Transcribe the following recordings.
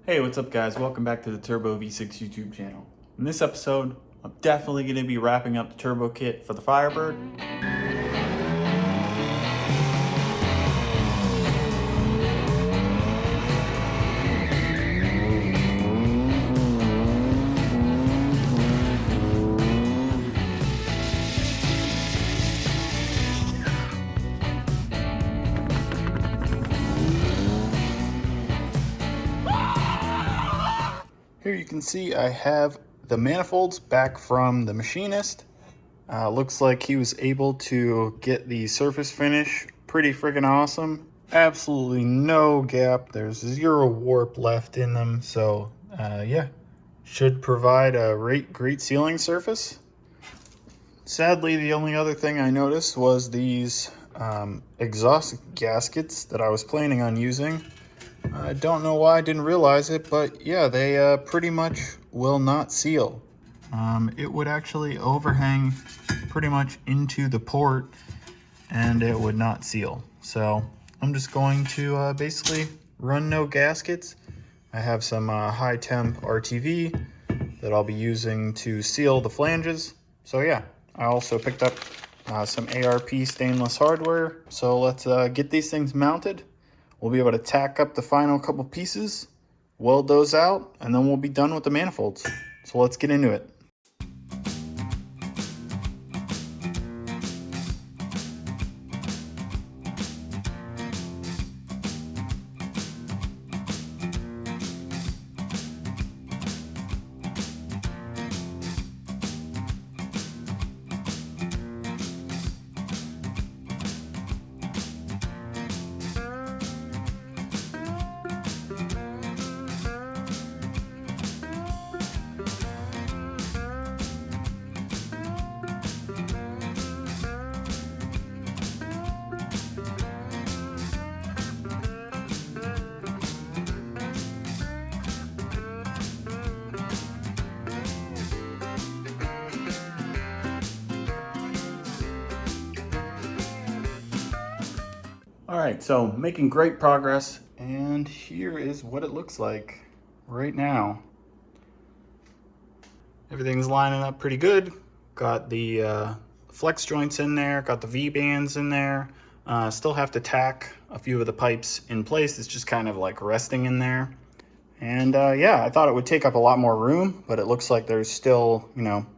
Hey, what's up guys? Welcome back to the Turbo V6 YouTube channel. In this episode, I'm definitely going to be wrapping up the turbo kit for the Firebird. Here you can see I have the manifolds back from the machinist. Looks like he was able to get the surface finish pretty freaking awesome. Absolutely no gap. There's zero warp left in them. So yeah, should provide a great sealing surface. Sadly, the only other thing I noticed was these exhaust gaskets that I was planning on using. I don't know why I didn't realize it, but yeah, they pretty much will not seal. It would actually overhang pretty much into the port and it would not seal. So I'm just going to basically run no gaskets. I have some high temp RTV that I'll be using to seal the flanges. So yeah, I also picked up some ARP stainless hardware. So let's get these things mounted. We'll be able to tack up the final couple pieces, weld those out, and then we'll be done with the manifolds. So let's get into it. All right, so making great progress, and here is what it looks like right now. Everything's lining up pretty good. Got the flex joints in there, got the V-bands in there. Still have to tack a few of the pipes in place. It's just kind of like resting in there. And yeah, I thought it would take up a lot more room, but it looks like there's still,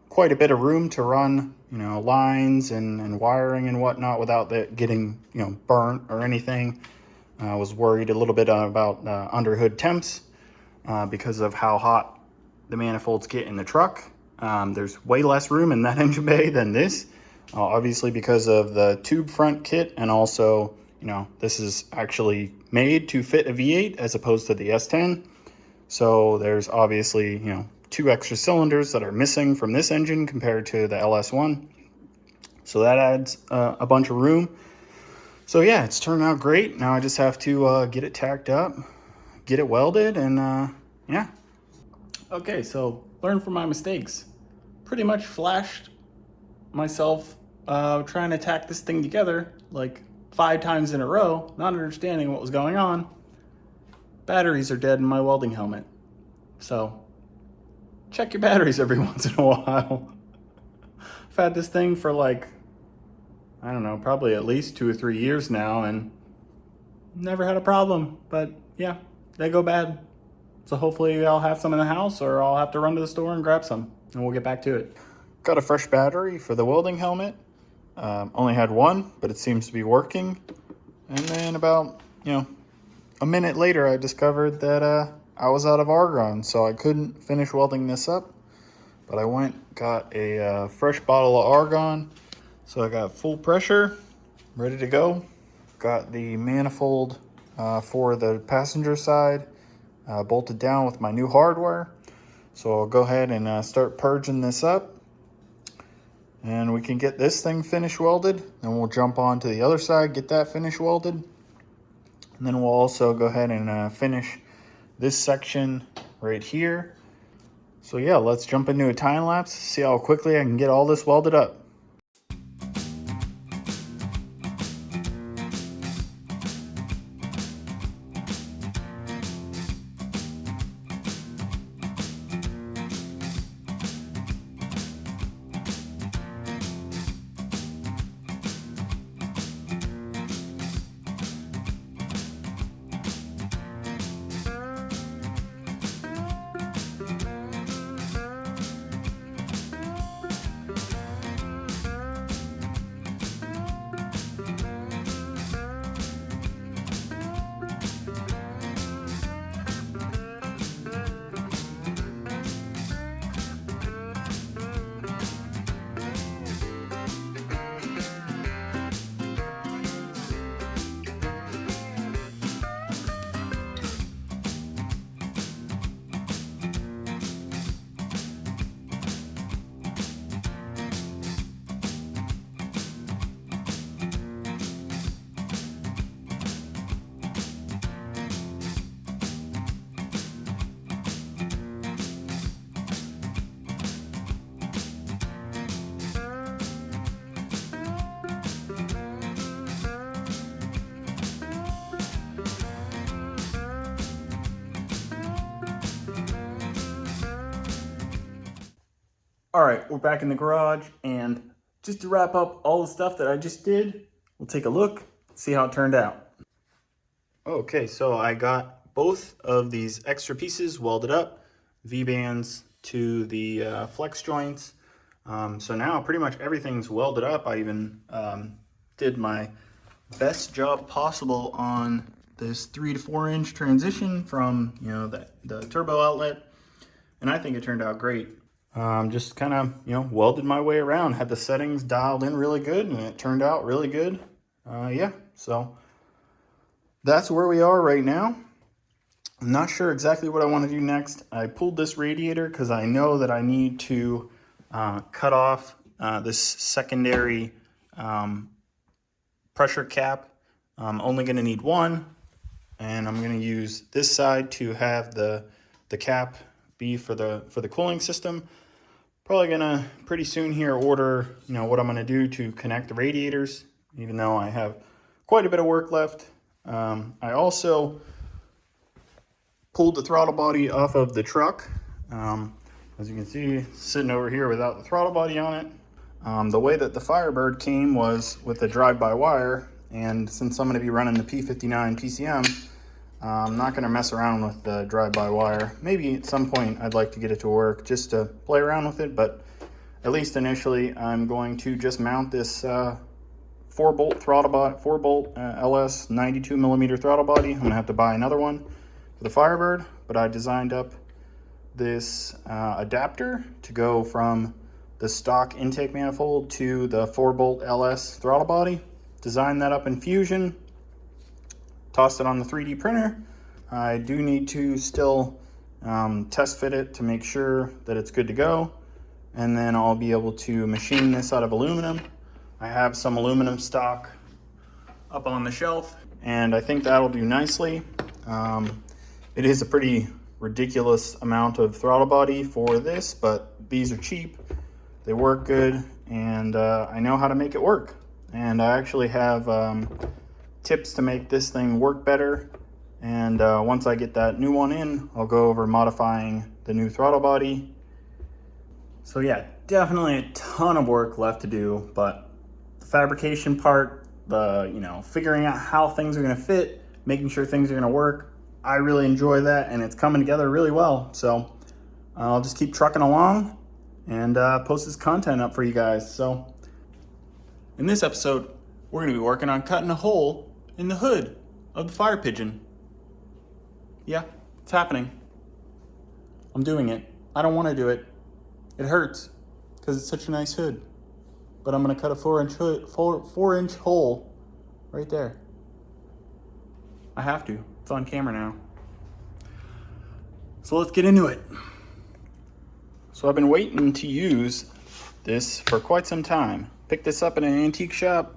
quite a bit of room to run, lines and wiring and whatnot without it getting, burnt or anything. I was worried a little bit about underhood temps because of how hot the manifolds get in the truck. There's way less room in that engine bay than this, obviously because of the tube front kit, and also, this is actually made to fit a V8 as opposed to the S10. So there's obviously, 2 extra cylinders that are missing from this engine compared to the LS1. So that adds a bunch of room. So yeah, it's turned out great. Now I just have to get it tacked up, get it welded, and yeah. Okay, so learn from my mistakes. Pretty much flashed myself trying to tack this thing together like 5 times in a row, not understanding what was going on. Batteries are dead in my welding helmet. So check your batteries every once in a while. I've had this thing for like, I don't know, probably at least 2 or 3 years now and never had a problem. But yeah, they go bad. So hopefully I'll have some in the house, or I'll have to run to the store and grab some, and we'll get back to it. Got a fresh battery for the welding helmet. Only had one, but it seems to be working. And then about, a minute later, I discovered that I was out of argon, so I couldn't finish welding this up. But I got a fresh bottle of argon. So I got full pressure, ready to go. Got the manifold for the passenger side bolted down with my new hardware. So I'll go ahead and start purging this up. And we can get this thing finish welded. Then we'll jump on to the other side, get that finish welded. And then we'll also go ahead and finish this section right here. So yeah, let's jump into a time lapse, see how quickly I can get all this welded up. All right, we're back in the garage, and just to wrap up all the stuff that I just did, we'll take a look, see how it turned out. Okay, so I got both of these extra pieces welded up, V-bands to the flex joints. So now pretty much everything's welded up. I even did my best job possible on this 3 to 4 inch transition from the turbo outlet, and I think it turned out great. Just kind of welded my way around, had the settings dialed in really good, and it turned out really good. Yeah, so that's where we are right now. I'm not sure exactly what I want to do next. I pulled this radiator because I know that I need to cut off this secondary pressure cap. I'm only going to need one, and I'm going to use this side to have the cap be for the cooling system. Probably gonna pretty soon here order what I'm gonna do to connect the radiators, even though I have quite a bit of work left. I also pulled the throttle body off of the truck. As you can see, sitting over here without the throttle body on it. The way that the Firebird came was with the drive-by-wire, and since I'm gonna be running the P59 PCM, I'm not going to mess around with the drive-by-wire. Maybe at some point I'd like to get it to work just to play around with it, but at least initially I'm going to just mount this 4-bolt throttle body, 4-bolt LS 92mm throttle body. I'm going to have to buy another one for the Firebird, but I designed up this adapter to go from the stock intake manifold to the 4-bolt LS throttle body. Designed that up in Fusion. Tossed it on the 3D printer. I do need to still test fit it to make sure that it's good to go, and then I'll be able to machine this out of aluminum. I have some aluminum stock up on the shelf, and I think that'll do nicely. It is a pretty ridiculous amount of throttle body for this, but these are cheap, they work good, and I know how to make it work. And I actually have tips to make this thing work better, and once I get that new one in, I'll go over modifying the new throttle body. So yeah, definitely a ton of work left to do, but the fabrication part, the figuring out how things are going to fit, making sure things are going to work, I really enjoy that, and it's coming together really well. So I'll just keep trucking along and post this content up for you guys. So in this episode, we're going to be working on cutting a hole in the hood of the fire pigeon. Yeah, it's happening. I'm doing it. I don't want to do it. It hurts because it's such a nice hood. But I'm going to cut a 4-inch hole right there. I have to. It's on camera now. So let's get into it. So I've been waiting to use this for quite some time. Picked this up in an antique shop.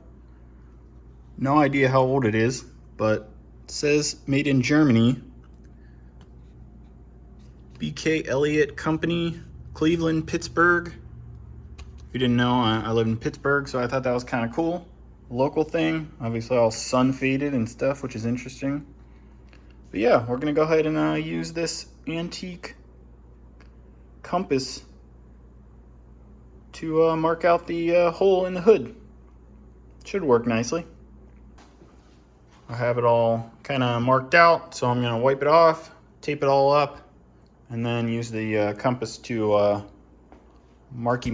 No idea how old it is, but it says made in Germany. BK Elliott Company, Cleveland, Pittsburgh. If you didn't know, I live in Pittsburgh, so I thought that was kind of cool. Local thing, obviously all sun faded and stuff, which is interesting. But yeah, we're gonna go ahead and use this antique compass to mark out the hole in the hood. Should work nicely. I have it all kind of marked out, so I'm going to wipe it off, tape it all up, and then use the compass to marky.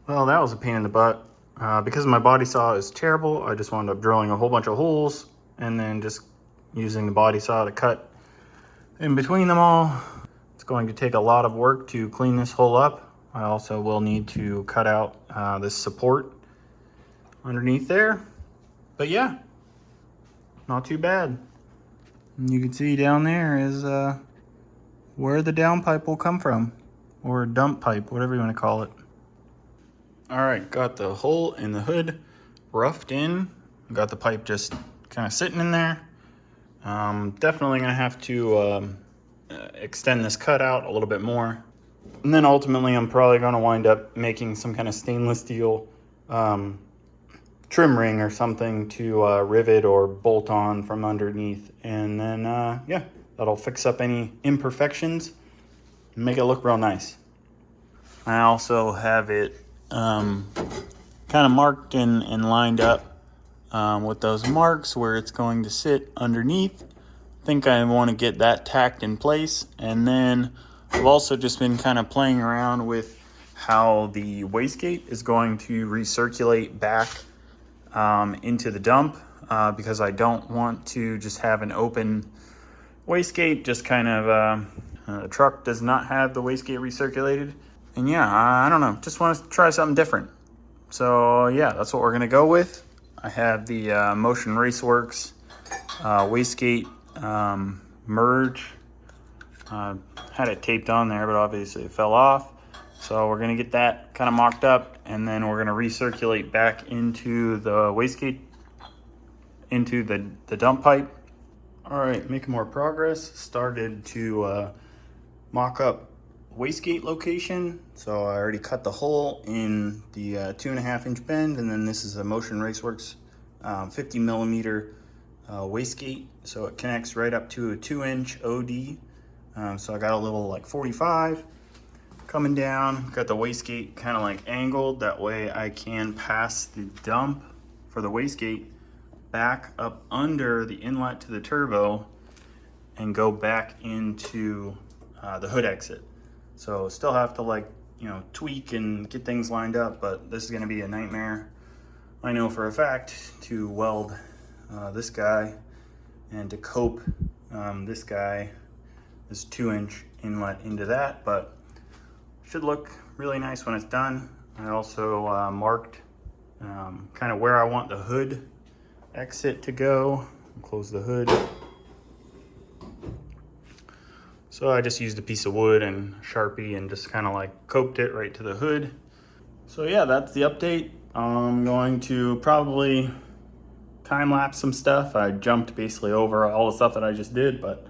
Well, that was a pain in the butt. Because my body saw is terrible, I just wound up drilling a whole bunch of holes and then just using the body saw to cut in between them all. It's going to take a lot of work to clean this hole up. I also will need to cut out this support underneath there. But yeah, not too bad. And you can see down there is where the downpipe will come from, or dump pipe, whatever you want to call it. All right, got the hole in the hood roughed in. Got the pipe just kind of sitting in there. Definitely gonna have to extend this cutout a little bit more. And then ultimately I'm probably gonna wind up making some kind of stainless steel trim ring or something to rivet or bolt on from underneath. And then, yeah, that'll fix up any imperfections and make it look real nice. I also have it kind of marked and lined up with those marks where it's going to sit underneath. I think I want to get that tacked in place. And then I've also just been kind of playing around with how the wastegate is going to recirculate back into the dump because I don't want to just have an open wastegate. Just kind of the truck does not have the wastegate recirculated. And yeah, I don't know, just want to try something different. So yeah, that's what we're gonna go with. I have the Motion Raceworks wastegate merge. Had it taped on there, but obviously it fell off. So we're gonna get that kind of mocked up, and then we're gonna recirculate back into the wastegate, into the dump pipe. All right, making more progress. Started to mock up wastegate location. So I already cut the hole in the 2.5 inch bend, and then this is a Motion Raceworks 50 millimeter wastegate. So it connects right up to a 2-inch OD. So I got a little like 45 coming down. Got the wastegate kind of like angled. That way I can pass the dump for the wastegate back up under the inlet to the turbo and go back into the hood exit. So still have to, like, you know, tweak and get things lined up, but this is going to be a nightmare. I know for a fact to weld this guy and to cope this guy, this 2-inch inlet into that, but should look really nice when it's done. I also marked kind of where I want the hood exit to go. Close the hood. So I just used a piece of wood and Sharpie and just kind of like coped it right to the hood. So yeah, that's the update. I'm going to probably time lapse some stuff. I jumped basically over all the stuff that I just did, but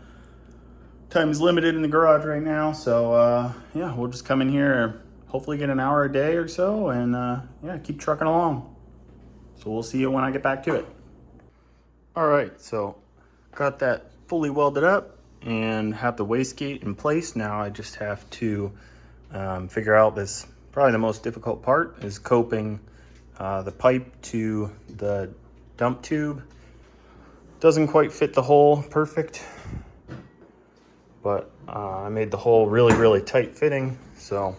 time is limited in the garage right now. So yeah, we'll just come in here, hopefully get an hour a day or so, and yeah, keep trucking along. So we'll see you when I get back to it. All right, so got that fully welded up and have the wastegate in place. Now I just have to figure out this, probably the most difficult part is coping the pipe to the dump tube. Doesn't quite fit the hole perfect, but I made the hole really tight fitting, so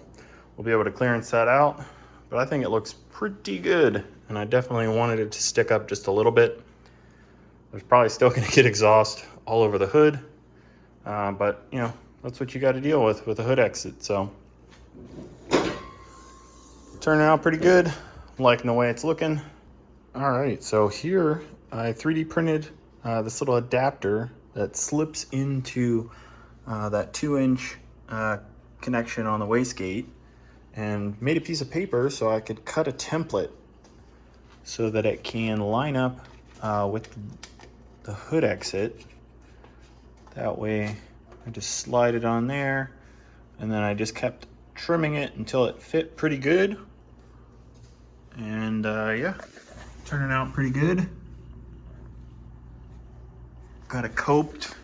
we'll be able to clearance that out. But I think it looks pretty good, and I definitely wanted it to stick up just a little bit. There's probably still gonna get exhaust all over the hood. But you know, that's what you got to deal with a hood exit. So turning out pretty good. I'm liking the way it's looking. All right, so here I 3D printed this little adapter that slips into that 2-inch connection on the wastegate, and made a piece of paper so I could cut a template so that it can line up with the hood exit. That way I just slide it on there, and then I just kept trimming it until it fit pretty good. And yeah, turning out pretty good. Got it coped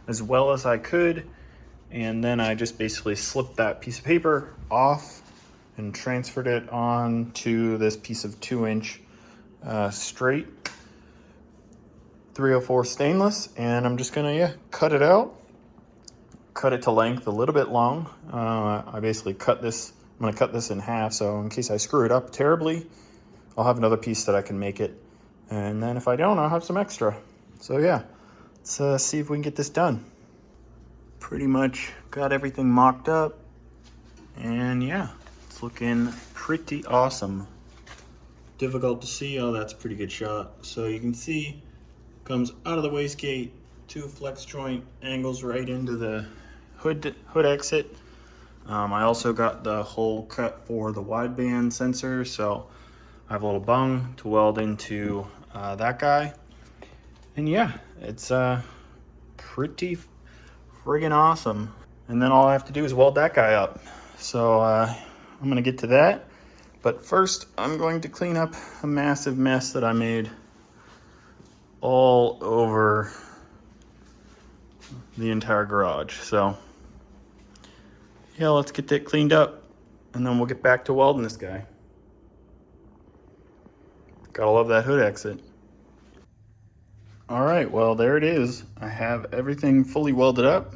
as well as I could, and then I just basically slipped that piece of paper off and transferred it on to this piece of 2-inch straight 304 stainless, and I'm just gonna cut it out, cut it to length a little bit long. I basically cut this I'm gonna cut this in half, so in case I screw it up terribly, I'll have another piece that I can make it. And then if I don't, I'll have some extra. So yeah, let's see if we can get this done. Pretty much got everything mocked up. And yeah, it's looking pretty awesome. Difficult to see. Oh, that's a pretty good shot. So you can see, comes out of the wastegate, 2 flex joint angles right into the hood exit. I also got the hole cut for the wideband sensor, so I have a little bung to weld into that guy. And yeah, it's pretty friggin' awesome. And then all I have to do is weld that guy up. So I'm gonna get to that. But first, I'm going to clean up a massive mess that I made all over the entire garage. So yeah, let's get that cleaned up and then we'll get back to welding this guy. Gotta love that hood exit. All right, well, there it is. I have everything fully welded up.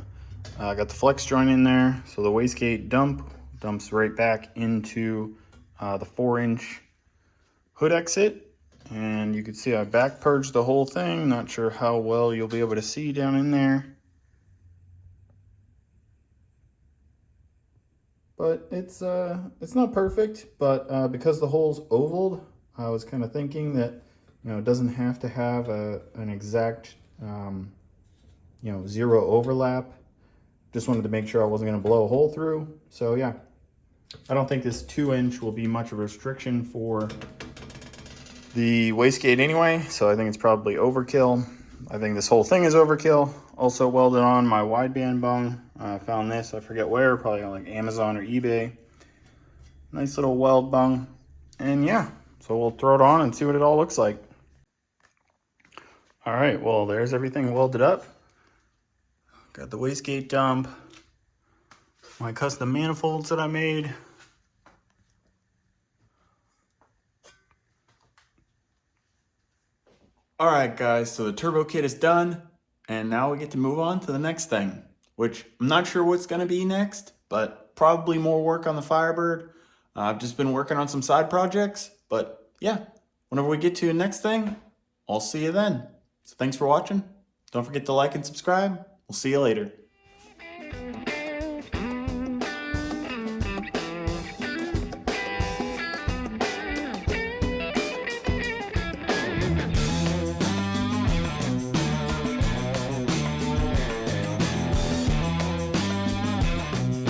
I got the flex joint in there, so the wastegate dumps right back into the 4-inch hood exit. And you can see I back purged the whole thing. Not sure how well you'll be able to see down in there. But it's not perfect, but because the hole's ovaled, I was kind of thinking that, it doesn't have to have an exact, 0 overlap. Just wanted to make sure I wasn't going to blow a hole through. So yeah, I don't think this 2-inch will be much of a restriction for the wastegate anyway. So I think it's probably overkill. I think this whole thing is overkill. Also welded on my wideband bung. I found this, I forget where, probably on like Amazon or eBay. Nice little weld bung. And yeah, so we'll throw it on and see what it all looks like. All right, well, there's everything welded up. Got the wastegate dump, my custom manifolds that I made. All right, guys, so the turbo kit is done, and now we get to move on to the next thing, which I'm not sure what's gonna be next, but probably more work on the Firebird. I've just been working on some side projects, but yeah, whenever we get to the next thing, I'll see you then. So thanks for watching. Don't forget to like and subscribe. We'll see you later.